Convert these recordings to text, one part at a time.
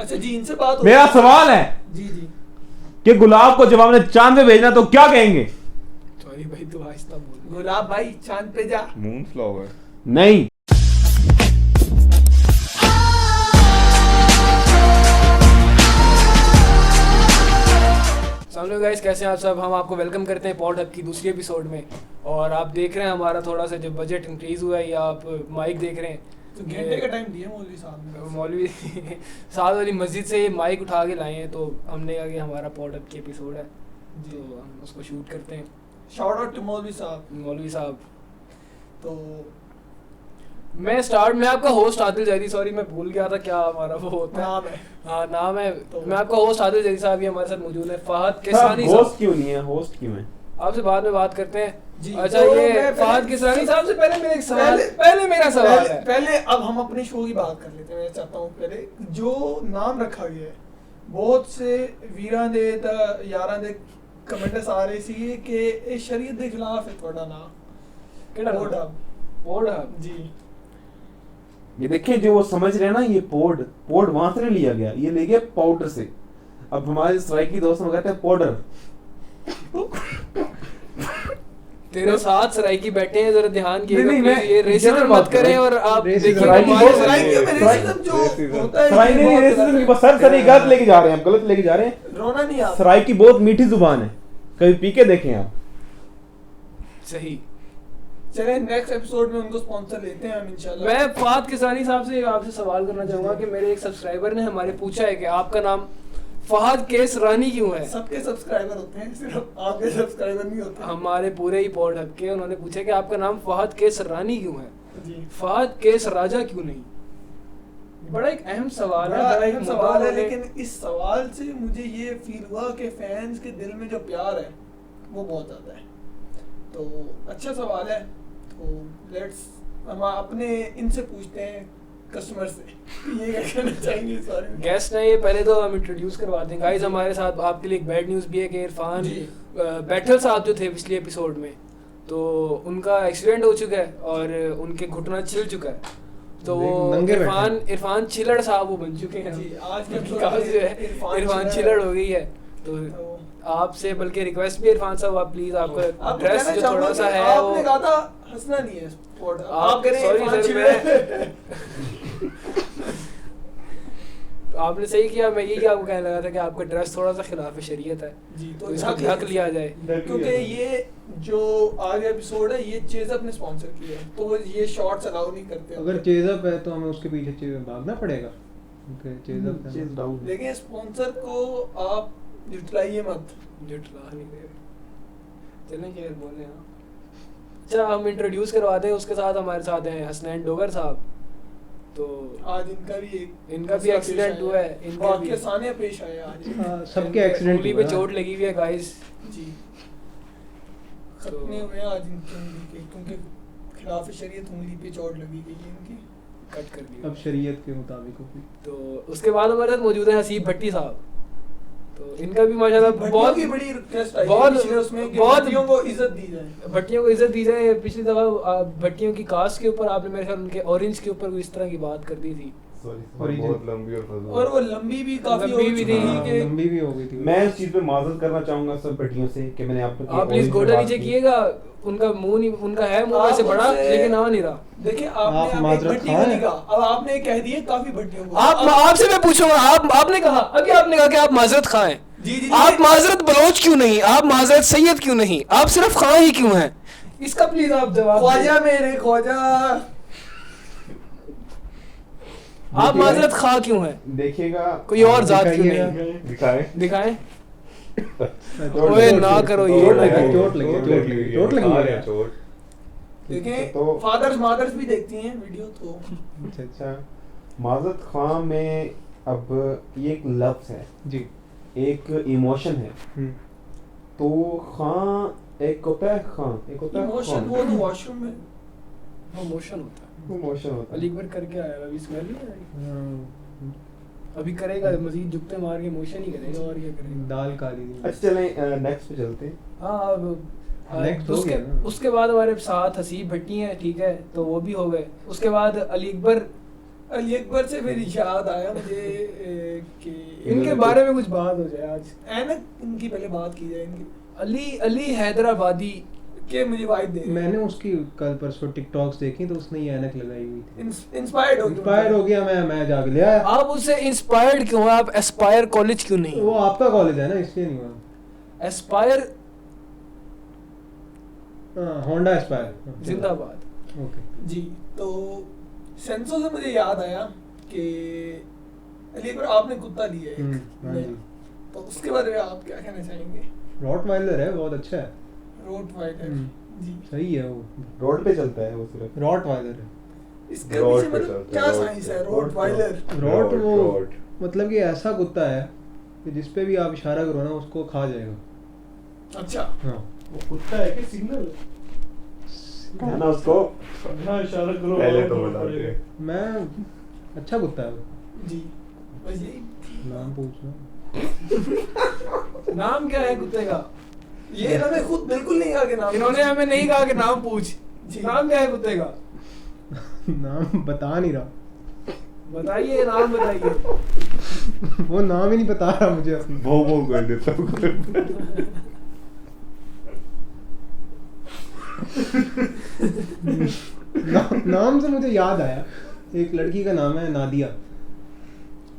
अच्छा जी, इनसे बात मेरा सवाल है जी कि गुलाब को जब हमने चांद पे भेजना तो क्या कहेंगे? सॉरी भाई, तू आहिस्ता बोल। गुलाब भाई चांद पे जा। Moon flower. नहीं। हेलो गाइस, कैसे हैं आप सब? हम आपको वेलकम करते हैं पॉड हब की दूसरी एपिसोड में। और आप देख रहे हैं हमारा थोड़ा सा जो बजट इंक्रीज हुआ है, या आप माइक देख रहे हैं तो घंटे का टाइम दिया मौलवी साहब ने। मौलवी साथ वाली मस्जिद से ये माइक उठा के लाए हैं, तो हमने कहा कि हमारा पॉड हब की एपिसोड है तो हम उसको शूट करते हैं। शाउट आउट टू मौलवी साहब। मौलवी साहब, तो मैं आपका होस्ट आदिल जैदी, सॉरी मैं भूल गया था क्या हमारा वो होता है, नाम है। हाँ नाम है। तो मैं आपका होस्ट आदिल जैदी साहब, ये हमारे साथ मौजूद है फहद किसरानी साहब। होस्ट क्यों नहीं है? होस्ट क्यों है? आपसे बाद में बात करते हैं जी। अच्छा, तो ये मैं फहद किसरानी साहब से पहले मेरा एक सवाल, पहले मेरा सवाल है। पहले अब हम अपने शो की बात कर लेते हैं। मैं चाहता हूँ पहले जो नाम रखा गया है, बहुत से वीरां दे यारां दे कमेंट्स आ रहे सी कि ये शरीयत के खिलाफ है थोड़ा ना केड़ा पॉड हब। पॉड हब जी। ये देखिए, जो वो समझ रहे हैं ना, ये पोड वहां से नहीं लिया गया, ये ले गया पाउडर से। अब हमारे सराइकी दोस्त लोग कहते हैं पाउडर। तेरे साथ सराइकी बैठे हैं, जरा ध्यान नहीं, कीजिएगा नहीं, प्लीज, मैं ये रेसिज्म जनरल मत बात कर करें। रहा हूं। और आप रेसिज्म, देखिए सराइकी हमारे बहुत सराइकी सराइकी में में रेसिज्म रेसिज्म जो रेसिज्म। होता है, सराई नहीं, रेसिज्म की बस सर गलत लेके जा रहे हैं, हम गलत लेके जा रहे हैं। रोना नहीं आता। सराइकी बहुत मीठी जुबान है, कभी पी के देखें आप। सही। चले नेक्स्ट एपिसोड में उनको स्पॉन्सर लेते हैं हम इंशाल्लाह। मैं फहद किसरानी साहब से आपसे सवाल करना चाहूंगा कि मेरे एक सब्सक्राइबर ने हमारे पूछा है कि आपका नाम फहद किसरानी क्यों है? सबके सब्सक्राइबर होते हैं, सिर्फ आपके सब्सक्राइबर नहीं होते। हमारे पूरे ही पॉड हब के, उन्होंने पूछा कि आपका नाम फहद किसरानी क्यों है, जी। फहद किस राजा क्यों नहीं? बड़ा एक अहम सवाल है, बड़ा बड़ा एक अहम सवाल है, मुद्दा लेकिन इस सवाल से मुझे ये फील हुआ कि फैंस के दिल में जो प्यार है वो बहुत ज्यादा है। तो अच्छा सवाल है। तो लेट्स हम अपने इनसे पूछते हैं, कस्टमर से, कि ये क्या कहना चाहेंगे इस बारे में। गेस्ट है ये, पहले तो हम इंट्रोड्यूस करवा दें गाइस। हमारे साथ आपके लिए एक बैड न्यूज़ भी है कि इरफान जी। बैठल साहब जो थे पिछले एपिसोड में, तो उनका एक्सीडेंट हो चुका है और उनके घुटना छिल चुका है। तो वो इरफान चिलड़ साहब वो बन चुके हैं। जी, आज के उनकी episode आवाज़ जो है में इरफान चिलड़ हो गई है। तो तो आपसे बल्कि रिक्वेस्ट भी इरफान साहब, आप प्लीज आपका आपको ड्रेस कहना जो चाहूंगा थोड़ा सा कि है वो, आपने कहा था हंसना नहीं है स्पॉट। आप करें sorry इरफान sir, चिल्ड्रन। आपने सही किया। मैं यही आपको कहने लगा था कि आपका ड्रेस थोड़ा सा खिलाफ शरीयत है, जी, तो इसको ढक लिया जाए। क्योंकि ये जो आज एपिसोड है ये चेज़अप ने स्पॉन्सर किया है, तो ये शॉर्ट्स अलाउ नहीं करते। अगर चेज़अप है तो हमें उसके पीछे भागना पड़ेगा, क्योंकि चेज़अप चीज डाउन। लेकिन स्पॉन्सर को आप जुटलाइए मत। जुटला नहीं दे। चलें शेर बोले। हाँ, अच्छा हम इंट्रोड्यूस करवाते हैं। उसके साथ हमारे साथ हैं हसनैन डोगर साहब। तो आज इनका भी एक्सीडेंट हुआ है, इनका भी सानिया पेश आया आज। सबके एक्सीडेंट उंगली पे चोट लगी हुई है गाइस। जी, खत्म हुए आज इनकी उंगली के, क्योंकि खिलाफ शरीयत उंगली पे चोट लगी गई है इनकी, कट कर दी। अब शरीयत के मुताबिक होगी। तो उसके बाद हमारे साथ मौजूद है हसीब भट्टी साहब। तो इनका भी माशाल्लाह बहुत की बड़ी रिक्वेस्ट आई बहुत- है पिछले उसमें कि बहुत- भट्टियों को इज्जत दी जाए। भट्टियों को इज्जत दी जाए। पिछली दफा भट्टियों की कास्ट के ऊपर आपने मेरे ख्याल उनके ऑरेंज के ऊपर इस तरह की बात कर दी थी। बहुत लंबी और फजूल। और वो लंबी भी काफी लंबी भी थी। हाँ, कि लंबी भी हो गई थी। मैं इस चीज पे माजरत करना चाहूंगा सब भट्टियों से कि मैंने आप प्लीज गोटा नीचे किएगा। उनका मुंह नहीं, उनका है मुंह वैसे आप बड़ा, उनसे- लेकिन आ नहीं रहा। देखिए आप आपने एक माजरत भट्टी को खाएं। नहीं कहा, अब आपने कह दिए काफी भट्टियों को। आपसे मैं पूछूंगा, आपने कहा अभी, आपने कहा कि आप माजरत खाएं। जी जी आप माजरत बलोच क्यों नहीं? आप माजरत सैयद क्यों नहीं? आप सिर्फ खां ही क्यों हैं? इसका प्लीज आप जवाब दें। ख्वाजा मेरे ख्वाजा। आप माजरत खां क्यों हैं? देखिएगा कोई और जात क्यों दिखाइएगा। नहीं? दिखाएं। दिखाएं। चोट ओए लगी, ना करो ये, चोट ना लगी, करो। चोट लगी, चोट लगी आ है। रहे हैं चोट। देखें तो- फादर्स मादर्स भी देखती हैं वीडियो तो। अच्छा अच्छा अच्छा, माजरत खां में अब ये एक लफ्ज है, जी। एक इमोशन है। हम्म। तो खां एक होता है, खां एक होता है इमोशन खां। वो तो वॉशरूम में वो मोशन होता है। वो इमोशन होता है। अली अकबर करके आया, अभी स्मेल नहीं आ रही। हाँ, अभी करेगा मजीद जुगते मार के मोशन ही करेगा, और क्या करेगा। दाल काली थी। अच्छा चलें नेक्स्ट पे चलते हैं। हाँ अब Next हो उसके गया ना। उसके बाद हमारे साथ हसीब भट्टी हैं, ठीक है, तो वो भी हो गए। उसके बाद अली अकबर अली अकबर से फिर याद आया मुझे कि इनके बारे में कुछ बात हो जाए आज। ऐनक इनकी पहले बात की जाए इनकी अली हैदराबादी के मुझे वाइब दे मैंने उसकी कल परसों टिकटॉक्स देखी तो उसने ये ऐनक लगाई हुई थी। इंस्पायर्ड हो गया मैं जाके ले आया। आप उससे इंस्पायर्ड क्यों हैं? आप एस्पायर कॉलेज क्यों नहीं? वो आपका कॉलेज है ना इसलिए नहीं हुआ। एस्पायर होंडा एस्पायर जिंदाबाद। ओके जी। तो सेंसो से मुझे याद आया कि अली अकबर आपने कुत्ता लिया है हाँ जी। तो उसके बारे में आप क्या कहना चाहेंगे? रॉटवाइलर है, बहुत अच्छा है। रोटवाइलर जी सही है वो। रोड पे चलता है वो सिर्फ। रॉटवाइलर है। इसके रोड पीछे पे मतलब चलता क्या है, साइंस है रोटवाइलर? रॉट वो रॉट। मतलब कि ऐसा कुत्ता है कि जिस पे भी आप इशारा करो ना उसको खा जाएगा। अच्छा हाँ वो कुत्ता है कि सिग्नल है ना उसको ना इशारा करो पहले और तो वो बताते पड़ेगा। हैं। मैं अच्छा कुत्ता है वो। जी बस यही नाम पूछना। नाम क्या है कुत्ते का? ये इन्होंने खुद बिल्कुल नहीं कहा कि नाम इन्होंने हमें नहीं कहा कि नाम पूछ। जी। नाम क्या है कुत्ते का? नाम बता नहीं रहा। बताइए, नाम बताइए। वो नाम ही नहीं बता रहा मुझे अपना। वो कर देता हूँ। नाम से मुझे याद आया, एक लड़की का नाम है नादिया।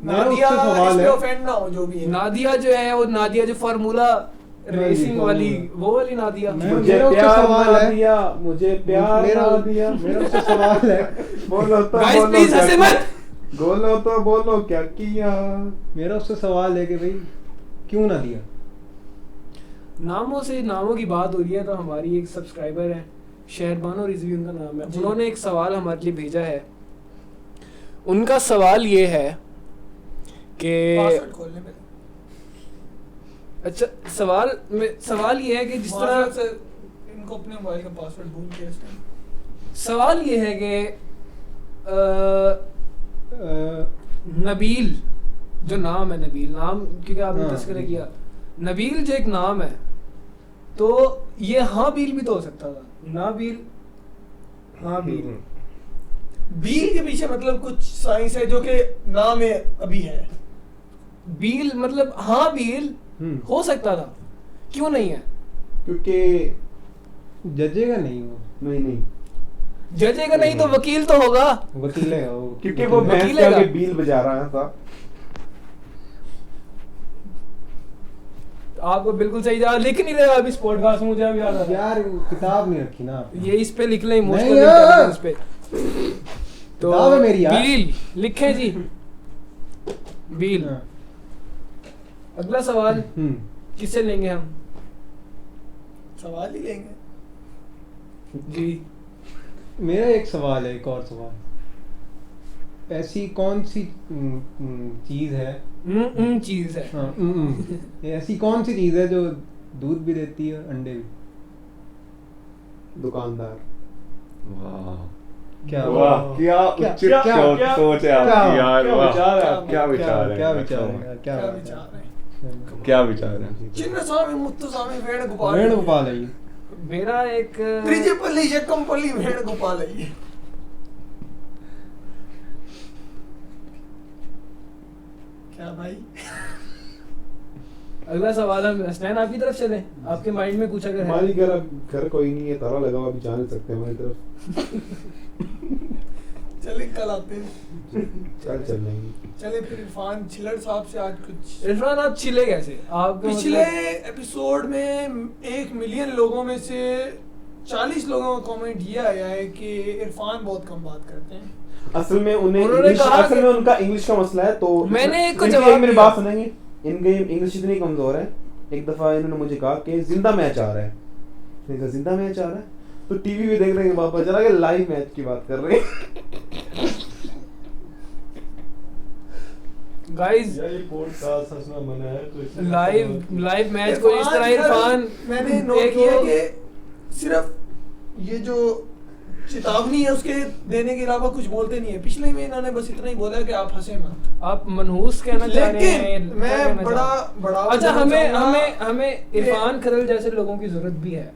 मेरा नादिया उससे सवाल इसमें है। ऑफेंड ना हो जो भी है। नादिया जो है वो नादिया जो फार्मूला रेसिंग वाली, वो वाली नादिया। मुझे मेरा उससे प्यार सवाल ना है। दिया, मुझे प्यार मेरा ना दिया। मेरा उससे सवाल है। बोलो तो Guys, बोलो please क्या हंसे किया? मत। बोलो तो बोलो क्या किया? मेरा उससे सवाल है कि भाई क्यों ना दिया? नामों से नामों की बात हो रही है तो हमारी एक सब्सक्राइबर है, शहरबानो रिजवी उनका नाम है। जी। उन्होंने एक सवाल हमारे लिए भेजा है। उनका सवाल ये है कि पासवर्ड खोलने में अच्छा सवाल ये है कि जिस मार्शल तरह से इनको अपने मोबाइल का पासवर्ड भूल गया इस टाइम। सवाल ये है कि नबील जो नाम है, नबील नाम क्योंकि आपने हाँ, तस्करा जी। किया, नबील जो एक नाम है तो ये हाँ बील भी तो हो सकता था। नाबील, हाँ बील। बील के पीछे मतलब कुछ साइंस है जो कि नाम है अभी है। बील मतलब हाँ बील हो सकता था, क्यों नहीं है? क्योंकि जजेगा नहीं वो। नहीं जजेगा नहीं तो वकील तो होगा। वकील है वो। क्योंकि वो भैंस वकील के आगे है। बील बजा रहा था। आपको बिल्कुल सही जवाब लिख नहीं रहे अभी इस पॉडकास्ट में, मुझे अभी याद आ रहा है। यार वो किताब नहीं रखी ना आपने। ये इस पे लिख लें इमोशनल नहीं यार। इंटेलिजेंस पे। तो किताब है मेरी यार। बील लिखे जी, बील। हाँ। अगला सवाल किससे लेंगे हम? सवाल ही लेंगे जी। मेरा एक सवाल है, एक और सवाल। ऐसी कौन सी चीज है, चीज है। हाँ, ऐसी कौन सी चीज है जो दूध भी देती है और अंडे भी? दुकानदार। वाह क्या वाह, क्या क्या- उचित क्या- सोच क्या- सोच है आपकी क्या- यार। क्या वाह, विचार है आपके? क्या विचार है? क्या विचार है यार, क्या क्या विचार है? क्या विचार है? चिन्नस्वामी मुत्तुस्वामी वेणुगोपाल वेणुगोपाल है ये। मेरा एक त्रिजपल्ली यक्कमपल्ली वेणुगोपाल है ये। क्या भाई? अगला सवाल हम हसनैन आपकी तरफ चले, आपके माइंड में कुछ अगर है। हमारी घर कोई नहीं है, ताला लगा हुआ, अभी जा नहीं सकते हमारी तरफ। चले कल आते हैं। चल लेंगे। चले फिर इरफान छिलड़ साहब से आज कुछ। इरफान आप छिले कैसे? आप पिछले एपिसोड में 1 मिलियन लोगों में से 40 लोगों का कमेंट ये आया है कि इरफान बहुत कम बात करते हैं। असल में उन्होंने इंग्लिश, कहा असल कि- में उनका इंग्लिश का मसला है। तो मैंने एक को इनकी जवाब मेरी दिया। बात सुनेंगे। इनकी इंग्लिश इतनी कमजोर है। एक दफा इन्होंने मुझे कहा कि जिंदा मैच आ रहा है। मैंने कहा जिंदा मैच आ रहा है तो टीवी भी देख रहे हैं, पापा चला के लाइव मैच की बात कर रहे हैं। गाइस यार ये पॉडकास्ट हंसना मना है तो इसलिए लाइव मैच को इस तरह इरफान मैंने नोट एक किया वो- कि सिर्फ ये जो चेतावनी है उसके देने के अलावा कुछ बोलते नहीं है। पिछले में इन्होंने बस इतना ही बोला कि आप हंसे मत। आप मनहूस कहना चाह रहे हैं? लेकिन मैं बड़ा अच्छा, हमें इरफान खरल जैसे लोगों की जरूरत भी है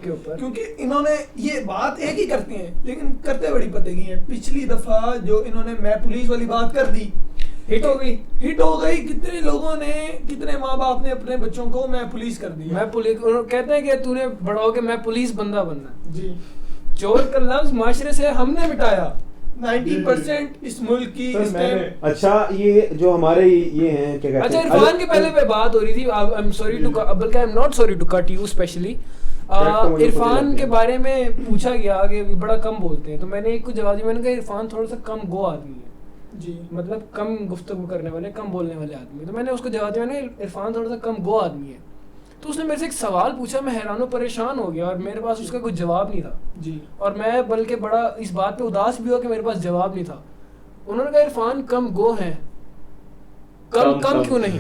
के ऊपर, क्योंकि इन्होंने ये बात एक ही करती हैं लेकिन करते बड़ी पते की हैं। पिछली दफा जो इन्होंने मैं पुलिस वाली बात कर दी, हिट हो गई। कितने लोगों ने, कितने माँ बाप ने अपने बच्चों को मैं पुलिस कर दी। मैं पुलिस, कहते हैं कि तूने बड़ा होके मैं पुलिस बंदा बनना जी। चोर का लफ्ज माशरे से हमने मिटाया। 90% इस मुल्क की इस टाइम। अच्छा, ये जो हमारे ये हैं क्या कहते अच्छा, हैं, इरफान के पहले पे बात हो रही थी। आई एम सॉरी टू, बल्कि I am not sorry to cut you specially. Irfan के बारे में पूछा गया कि बड़ा कम बोलते हैं, तो मैंने एक को जवाब दिया, मैंने कहा इरफान थोड़ा सा कम गो आदमी है जी, मतलब कम गुफ्तगू करने वाले, कम बोलने वाले आदमी। तो मैंने उसको जवाब दिया, मैंने इरफान थोड़ा सा कम गो आदमी है। तो उसने मेरे से एक सवाल पूछा, मैं हैरान परेशान हो गया और मेरे पास उसका कोई जवाब नहीं था जी। और मैं बल्कि बड़ा इस बात पे उदास भी हुआ कि मेरे पास जवाब नहीं था। उन्होंने कहा इरफान कम गो है। कम क्यों नहीं?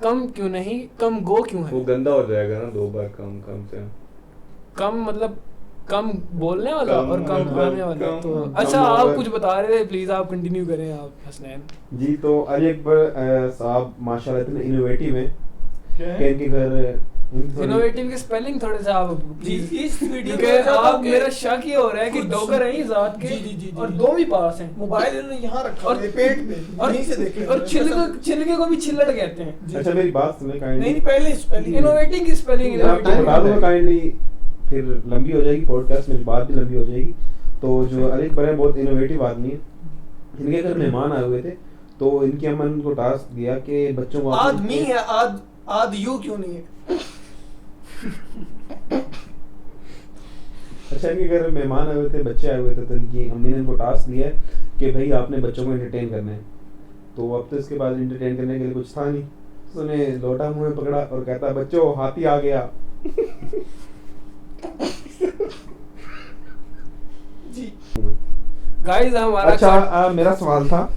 कम क्यों नहीं? कम गो क्यों है? वो गंदा हो जाएगा ना 2 बार कम से। कम मतलब कम बोलने वाला कम और कम मतलब खाने वाला। कम- तो कम अच्छा, आप over। कुछ बता रहे थे, प्लीज आप कंटिन्यू करें आप हसनैन जी। तो अली अकबर साहब माशाल्लाह इतने इनोवेटिव हैं क्या कि है? इनके घर इनोवेटिव के स्पेलिंग थोड़े से आप जी, इस वीडियो क्योंकि में आप मेरा शक ये हो रहा है कि कुछ- डॉगर हैं ज़ात के जी, और 2 भी पास हैं मोबाइल इन्होंने यहाँ रखा और और पेट पे और यहीं से देख और छिलके को भी छिल्लड़ कहते हैं। जी। अच्छा, मेरी बात सुने काइंडली। नहीं पहले इनोवेटिंग की स्पेलिंग मैं आपको बता दूंगा काइंडली, फिर लंबी हो जाएगी पॉडकास्ट, मेरी बात भी लंबी हो जाएगी। तो जो अली अकबर है बहुत इनोवेटिव आदमी है। इनके घर मेहमान आए हुए थे, तो इनकी अम्मा ने उनको टास्क दिया कि बच्चों को आदमी है, आद यू क्यों नहीं है? अच्छा, इनके घर मेहमान आए हुए थे, बच्चे आए हुए थे, तो इनकी अम्मी ने इनको टास्क दिया है कि भाई आपने बच्चों को एंटरटेन करना है। तो अब तो इसके बाद एंटरटेन करने के लिए कुछ था नहीं, तो उसने लोटा मुंह में पकड़ा और कहता बच्चों हाथी आ गया। जी। गाइस हमारा अच्छा, मेरा सवाल था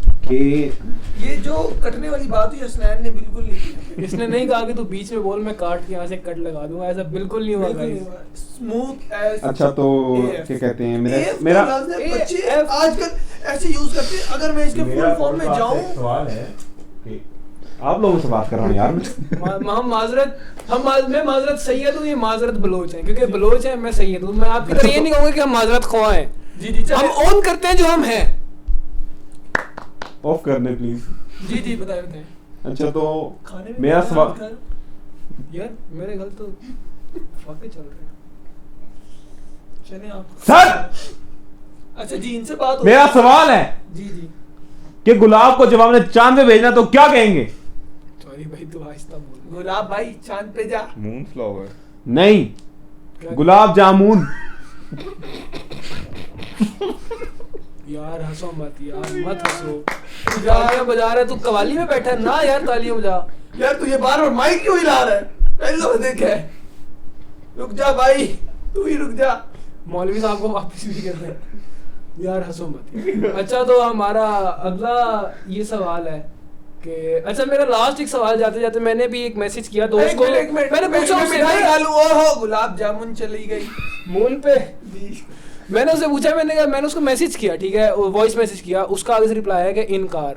कि ये जो कटने वाली बात हुई हसनैन ने बिल्कुल नहीं की। इसने नहीं कहा कि तू बीच में बोल, मैं काट के यहाँ से कट लगा दूंगा, ऐसा बिल्कुल नहीं हुआ गाइस। Smooth as. अच्छा, तो क्या कहते हैं, मेरा मेरा बच्चे आजकल ऐसे यूज करते हैं। अगर मैं इसके फुल फॉर्म में जाऊं, सवाल है कि आप लोगों से बात कर रहा हूँ यार। मैं माजरत सैयद हूँ, ये माजरत बलोच हैं, क्योंकि बलोच हैं, मैं सैयद हूँ। मैं आपकी तरह ये नहीं कहूँगा कि हम माजरत ख्वाह हैं। जी हम ऑन करते हैं जो हम हैं। ऑफ करने प्लीज। जी बताएं। अच्छा, तो खाने में मेरा क्या सवाल कर- यार मेरे घर तो फाके चल रहे हैं। चलें आप। सर, अच्छा जी, इनसे बात हो। मेरा सवाल है जी कि गुलाब को जब हमने चांद पे भेजना तो क्या कहेंगे? सॉरी भाई, तू आहिस्ता बोल। गुलाब भाई चांद पे जा। Moon flower. नहीं, गुलाब जामुन। यार हंसो मत यार, मत हंसो। तू तालियां बजा रहा है, तू कवाली में बैठा है ना यार, तालियां बजा। यार तू ये बार माइक क्यों हिला रहा है? पहले तो देख है। रुक जा भाई, तू ही रुक जा। मौलवी साहब को वापस भी कर रहे हैं यार, हंसो मत। अच्छा, तो हमारा अगला ये सवाल है कि अच्छा, मेरा लास्ट एक सवाल जाते जाते, मैंने भी एक मैसेज किया दोस्त को, मैंने पूछा उससे मिठाई खा लूं। ओहो, गुलाब जामुन चली गई मून पे। जी। मैंने उससे पूछा, मैंने उसको मैसेज किया, ठीक है, वॉइस मैसेज किया। उसका आगे से रिप्लाई है कि इनकार,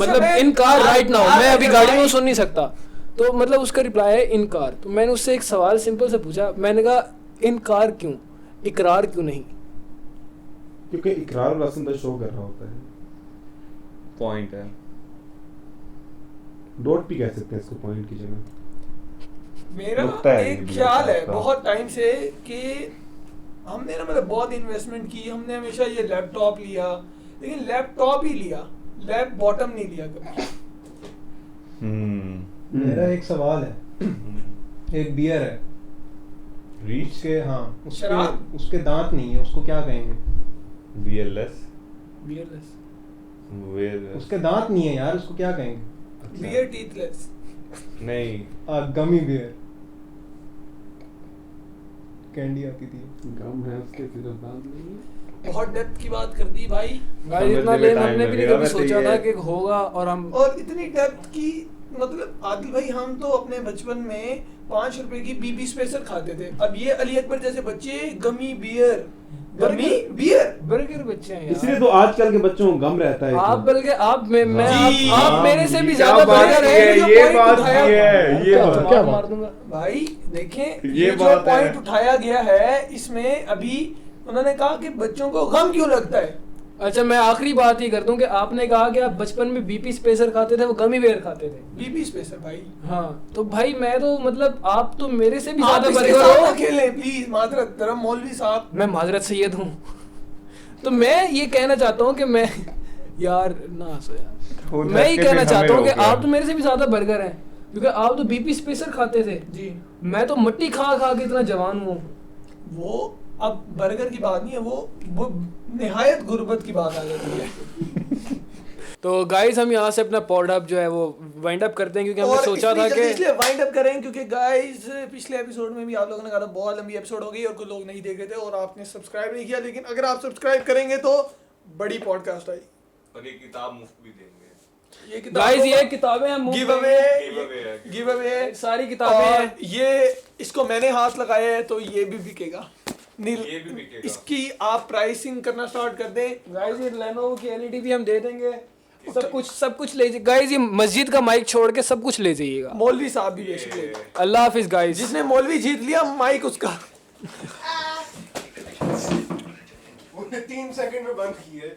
मतलब इनकार राइट नाउ, मैं अभी गाड़ी में सुन नहीं सकता। तो मतलब उसका रिप्लाई है इनकार। तो मैंने उससे एक सवाल सिंपल से पूछा, मैंने कहा इनकार क्यों, इकरार क्यों नहीं? क्योंकि इकरार और रस्म तो शो कर रहा होता है। पॉइंट है। डॉट भी कह सकते हैं इसको पॉइंट की जगह। मेरा नुक्ता है एक ये ख्याल है नुक्ता। बहुत टाइम से कि हमने ना मतलब बहुत इन्वेस्टमेंट की। हमने हमेशा ये लैपटॉप लिया, लेकिन लैपटॉप ही लिया, लैप बॉटम नहीं लिया कभी। मेरा एक सवाल है। एक बियर है, रीच उसके शराब? उसके दांत नहीं है, उसको क्या कहेंगे? बीएलएस। बियरलेस। वेयर उसके दांत नहीं है यार, उसको क्या कहेंगे? बियर टीथलेस। नहीं, गमी बियर। कैंडी आती थी। गम है उसके, सिर्फ दांत नहीं है। बहुत डेप्थ की बात कर दी भाई। गाइस इतना समझने में लेम time हमने भी नहीं लगेगा, कभी वैसे सोचा ये- था कि होगा। और हम और इतनी डेप्थ की मतलब आदिल भाई हम तो अपने बचपन में 5 रुपए की बीबी स्पेसर खाते थे। अब ये अली अकबर जैसे बच्चे गमी बियर बर्गर बच्चे हैं यार। इसलिए तो आजकल के बच्चों को गम रहता है आप इतना। बल्कि आप मैं जी, आप मेरे से भी क्या ज्यादा बात बर्गर है, है। ये बात है, ये बात क्या मार दूंगा भाई देखें ये ये जो बात है। पॉइंट उठाया गया है इसमें अभी उन्होंने कहा कि बच्चों को गम क्यों लगता है। अच्छा मैं आखिरी बात ही कर दूं कि आपने कहा कि आप बचपन में बीपी स्पेसर खाते थे, वो गमी बेयर खाते थे। बीबी स्पेसर भाई हाँ तो भाई मैं तो मतलब आप तो मेरे से भी आप ज्यादा इसके बर्गर साथ हो। ना खेलें प्लीज, माजरत धर्म मौलवी साहब। मैं माजरत सैयद हूँ। तो मैं ये कहना चाहता हूँ कि मैं यार ना हंसो यार। खून मैं ये धड़के कहना फिर चाहता हमें हूँ कि रोक रहा आप है। तो मेरे से भी ज्यादा बर्गर हैं, क्योंकि आप तो बीपी स्पेसर खाते थे। जी मैं तो मट्टी खा खा के इतना जवान हूँ। वो अब बर्गर की बात नहीं है, वो निहायत गुर्बत की बात आ जाती है। तो गाइस हम यहाँ से अपना पॉड अप जो है वो वाइंड अप करते हैं, क्योंकि हमने और सोचा इतनी था जल्दी कि इसलिए वाइंड अप करें क्योंकि गाइस पिछले एपिसोड में भी आप लोगों ने कहा था बहुत लंबी एपिसोड हो गई और कुछ लोग नहीं देख रहे थे और आपने सब्सक्राइब नहीं किया, लेकिन अगर आप सब्सक्राइब करेंगे तो बड़ी पॉडकास्ट आई। और ये किताब मुफ्त भी देंगे। ये किताब गाइस ये किताबें हम गिव अवे है। गिव अवे सारी किताबें हैं। और ये इसको मैंने हाथ लगाया है तो ये भी बिकेगा। नील ये भी बिकेगा। इसकी आप प्राइसिंग करना स्टार्ट कर दें। गाइस ये लेनोवो की एलईडी भी हम दे देंगे। सब कुछ ले जाइए गाइस। ये मस्जिद का माइक छोड़ के सब कुछ ले जाइएगा। मौलवी साहब भी बेसिकली अल्लाह हाफिज गाइस। जिसने मौलवी जीत लिया माइक उसका। उन्हें 3 सेकंड में बंद किए।